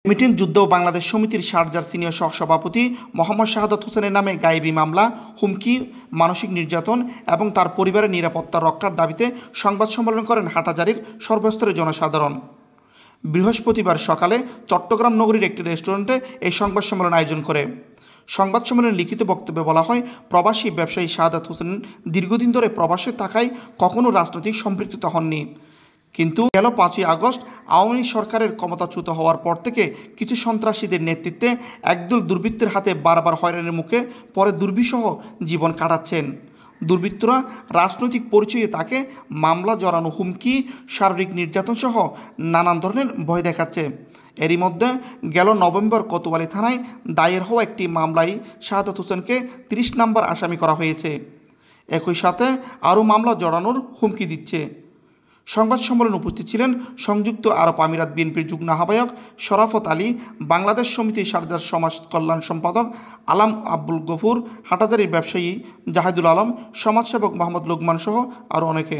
Meeting যুদ্ধ বাংলাদেশ সমিতির শারজার senior সহসভাপতি মোহাম্মদ শাহাদাত হোসেনের নামে গায়েবী মামলা, হুমকি, মানসিক নির্যাতন এবং তার পরিবারের নিরাপত্তা রক্ষার দাবিতে সংবাদ সম্মেলন করেন হাটহাজারীর সর্বস্তরের জনসাধারণ। বৃহস্পতিবার সকালে চট্টগ্রাম নগরীর একটি রেস্টুরেন্টে এই সংবাদ সম্মেলন আয়োজন করে। সংবাদ সম্মেলনে লিখিত বক্তব্যে বলা হয়, প্রবাসী ব্যবসায়ী শাহাদাত হোসেন দীর্ঘদিন ধরে প্রবাসে থাকায় কখনো রাজনৈতিক সম্পৃক্ততা হননি। কিন্তু গেল 5ই আগস্ট আওয়ামী লীগ সরকারের ক্ষমতাচ্যুত হওয়ার পর থেকে কিছু সন্ত্রাসীদের নেতৃত্বে একদল দুর্বৃত্তের হাতে বারবার হয়রানির মুখে পরে দুর্বিষহ জীবন কাটাচ্ছেন। দুর্বৃত্তরা রাজনৈতিক পরিচয়ে তাকে মামলা জড়ানো, হুমকি, শারীরিক নির্যাতন সহ নানান ধরনের ভয় দেখাচ্ছে। এরই মধ্যে গেল নভেম্বর কোতোয়ালি থানায় দায়ের হওয়া একটি মামলায় শাহাদাত হোসেনকে 30 নম্বর আসামি করা হয়েছে। একই সাথে আরও মামলা জড়ানোর হুমকি দিচ্ছে। সংবাদ সম্মেলনে উপস্থিত ছিলেন সংযুক্ত আরব আমিরাত বিএনপির যুগ্ম আহ্বায়ক শরাফত আলী, বাংলাদেশ সমিতি শারজার সমাজ কল্যাণ সম্পাদক আলাম আব্দুল গফুর, হাটহাজারীর ব্যবসায়ী জাহিদুল আলম, সমাজসেবক মোহাম্মদ লোকমান সহ আরও অনেকে।